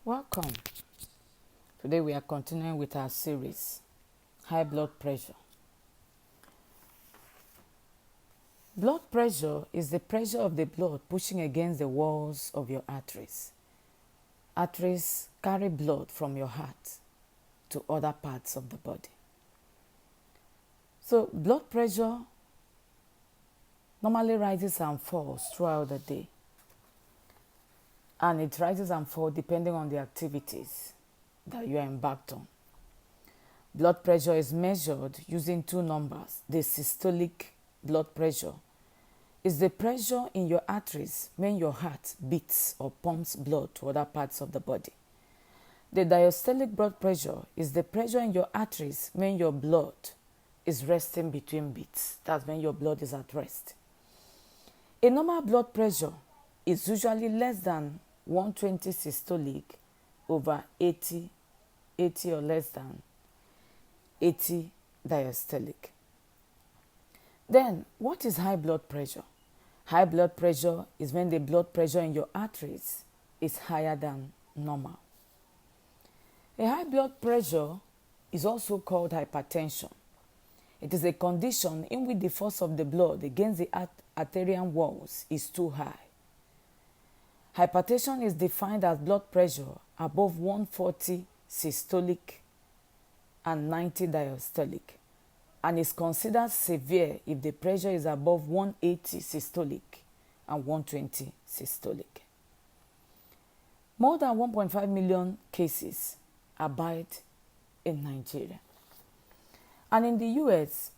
Welcome. Today we are continuing with our series, High Blood Pressure. Blood pressure is the pressure of the blood pushing against the walls of your arteries. Arteries carry blood from your heart to other parts of the body. So blood pressure normally rises and falls throughout the day. And it rises and falls depending on the activities that you are embarked on. Blood pressure is measured using two numbers. The systolic blood pressure is the pressure in your arteries when your heart beats or pumps blood to other parts of the body. The diastolic blood pressure is the pressure in your arteries when your blood is resting between beats. That's when your blood is at rest. A normal blood pressure is usually less than 120 systolic over 80 or less than 80 diastolic. Then, what is high blood pressure? High blood pressure is when the blood pressure in your arteries is higher than normal. A high blood pressure is also called hypertension. It is a condition in which the force of the blood against the arterial walls is too high. Hypertension is defined as blood pressure above 140 systolic and 90 diastolic, and is considered severe if the pressure is above 180 systolic and 120 systolic. More than 1.5 million cases abide in Nigeria. And in the US,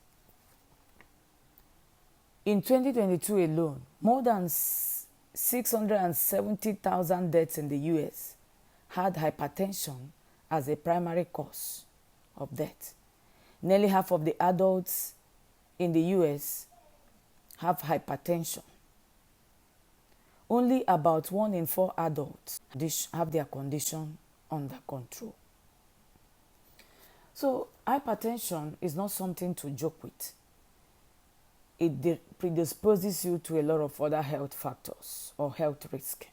in 2022 alone, more than 670,000 deaths in the US had hypertension as a primary cause of death. Nearly half of the adults in the US have hypertension. Only about 1 in 4 adults have their condition under control. So hypertension is not something to joke with. It predisposes you to a lot of other health factors or health risk.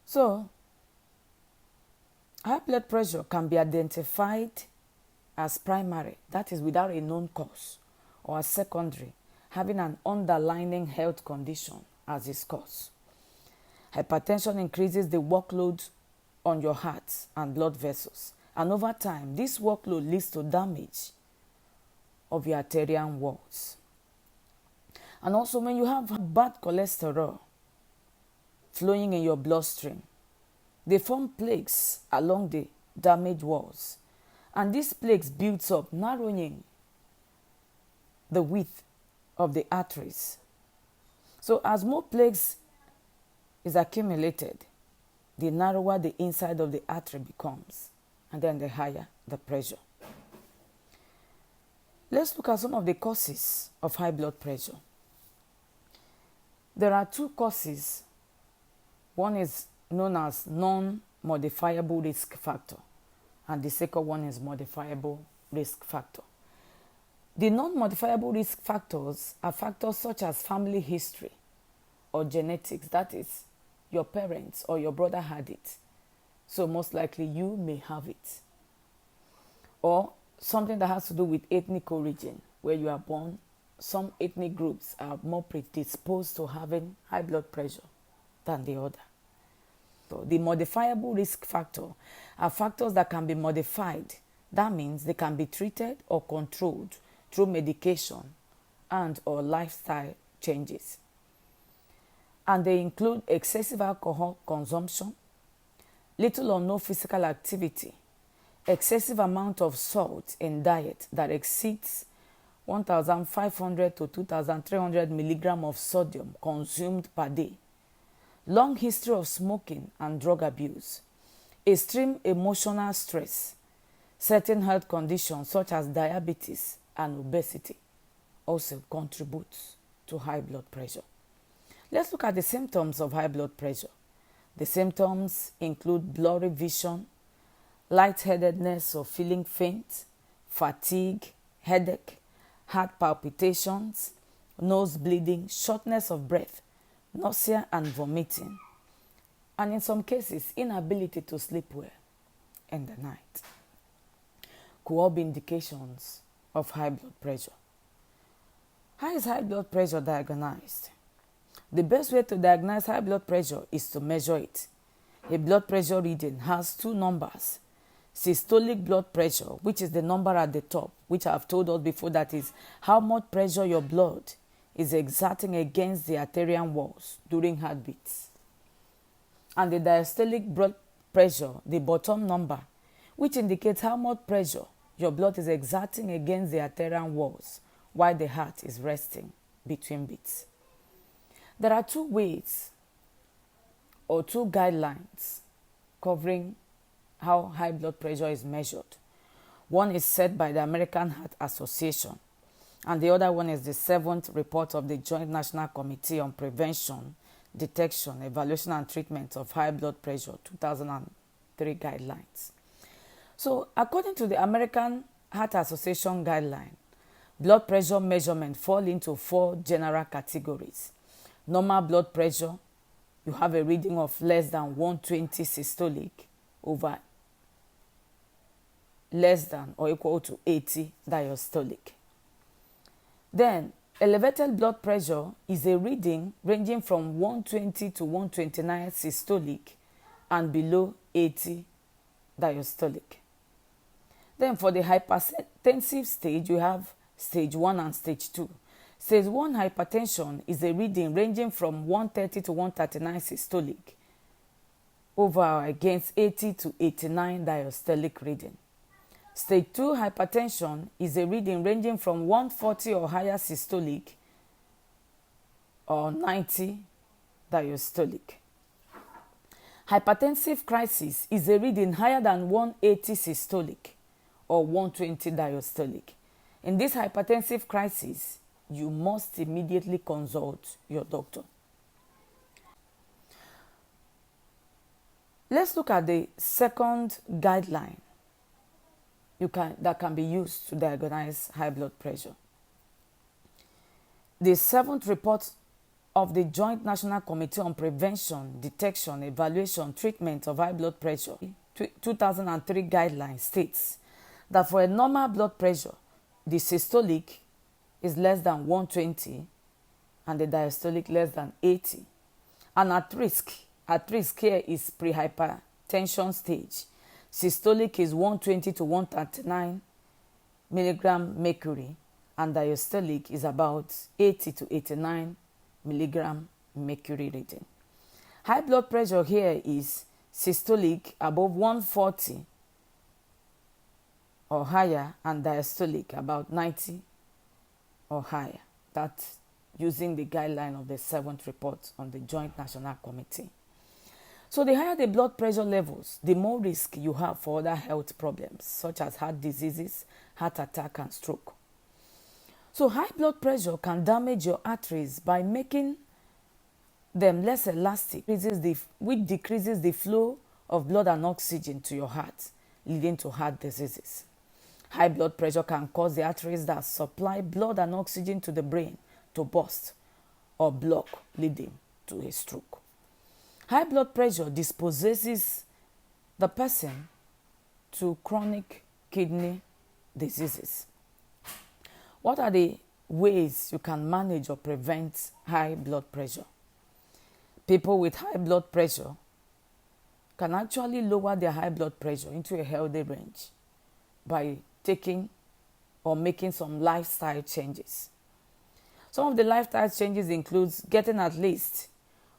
So, high blood pressure can be identified as primary, that is without a known cause, or as secondary, having an underlying health condition as its cause. Hypertension increases the workload on your heart and blood vessels, and over time, this workload leads to damage of your arterial walls. And also, when you have bad cholesterol flowing in your bloodstream, they form plaques along the damaged walls. And these plaques builds up, narrowing the width of the arteries. So as more plaques is accumulated, the narrower the inside of the artery becomes, and then the higher the pressure. Let's look at some of the causes of high blood pressure. There are 2 causes. One is known as non-modifiable risk factor, and the second one is modifiable risk factor. The non-modifiable risk factors are factors such as family history or genetics, that is, your parents or your brother had it, so most likely you may have it. Or something that has to do with ethnic origin, where you are born. Some ethnic groups are more predisposed to having high blood pressure than the other. So the modifiable risk factor are factors that can be modified. That means they can be treated or controlled through medication and or lifestyle changes. And they include excessive alcohol consumption, little or no physical activity, excessive amount of salt in diet that exceeds 1,500 to 2,300 milligrams of sodium consumed per day, long history of smoking and drug abuse, extreme emotional stress, certain health conditions such as diabetes and obesity also contributes to high blood pressure. Let's look at the symptoms of high blood pressure. The symptoms include blurry vision, lightheadedness or feeling faint, fatigue, headache, heart palpitations, nose bleeding, shortness of breath, nausea and vomiting, and in some cases, inability to sleep well in the night could all be indications of high blood pressure. How is high blood pressure diagnosed? The best way to diagnose high blood pressure is to measure it. A blood pressure reading has two numbers. Systolic blood pressure, which is the number at the top, which I've told us before, that is how much pressure your blood is exerting against the arterial walls during heartbeats. And the diastolic blood pressure, the bottom number, which indicates how much pressure your blood is exerting against the arterial walls while the heart is resting between beats. There are two ways or two guidelines covering how high blood pressure is measured. One is set by the American Heart Association, and the other one is the 7th report of the Joint National Committee on Prevention, Detection, Evaluation and Treatment of High Blood Pressure, 2003 guidelines. So, according to the American Heart Association guideline, blood pressure measurement fall into 4 general categories. Normal blood pressure, you have a reading of less than 120 systolic over less than or equal to 80 diastolic. Then, elevated blood pressure is a reading ranging from 120 to 129 systolic and below 80 diastolic. Then for the hypertensive stage, you have stage 1 and stage 2. Stage 1 hypertension is a reading ranging from 130 to 139 systolic over against 80 to 89 diastolic reading. Stage 2 hypertension is a reading ranging from 140 or higher systolic or 90 diastolic. Hypertensive crisis is a reading higher than 180 systolic or 120 diastolic. In this hypertensive crisis, you must immediately consult your doctor. Let's look at the second guideline that can be used to diagnose high blood pressure. The 7th report of the Joint National Committee on Prevention, Detection, Evaluation, Treatment of High Blood Pressure, 2003 guideline states that for a normal blood pressure, the systolic is less than 120 and the diastolic less than 80. And at risk here is pre-hypertension stage. Systolic is 120 to 139 milligram mercury and diastolic is about 80 to 89 milligram mercury reading. High blood pressure here is systolic above 140 or higher and diastolic about 90 or higher. That's using the guideline of the 7th report on the Joint National Committee. So the higher the blood pressure levels, the more risk you have for other health problems such as heart diseases, heart attack and stroke. So high blood pressure can damage your arteries by making them less elastic, which decreases the flow of blood and oxygen to your heart, leading to heart diseases. High blood pressure can cause the arteries that supply blood and oxygen to the brain to burst or block, leading to a stroke. High blood pressure disposes the person to chronic kidney diseases. What are the ways you can manage or prevent high blood pressure? People with high blood pressure can actually lower their high blood pressure into a healthy range by taking or making some lifestyle changes. Some of the lifestyle changes includes getting at least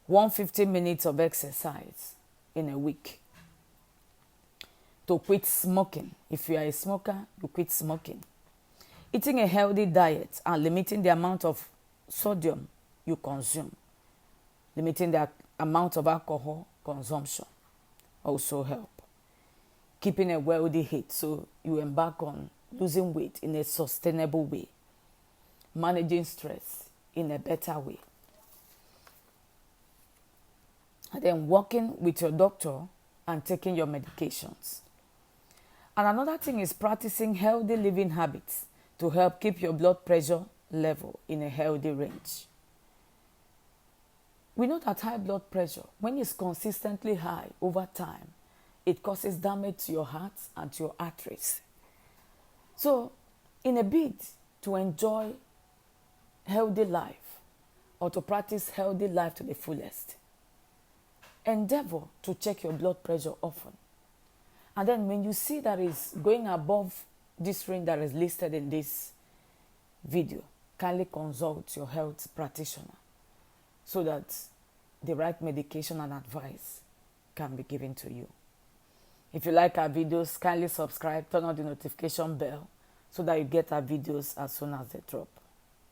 150 minutes of exercise in a week. To quit smoking. If you are a smoker, you quit smoking. Eating a healthy diet and limiting the amount of sodium you consume. Limiting the amount of alcohol consumption also help. Keeping a wealthy weight, so you embark on losing weight in a sustainable way. Managing stress in a better way. And then working with your doctor and taking your medications. And another thing is practicing healthy living habits to help keep your blood pressure level in a healthy range. We know that high blood pressure, when it's consistently high over time, it causes damage to your heart and to your arteries. So, in a bid to enjoy healthy life or to practice healthy life to the fullest, endeavor to check your blood pressure often. And then when you see that it's going above this range that is listed in this video, kindly consult your health practitioner so that the right medication and advice can be given to you. If you like our videos, kindly subscribe, turn on the notification bell so that you get our videos as soon as they drop.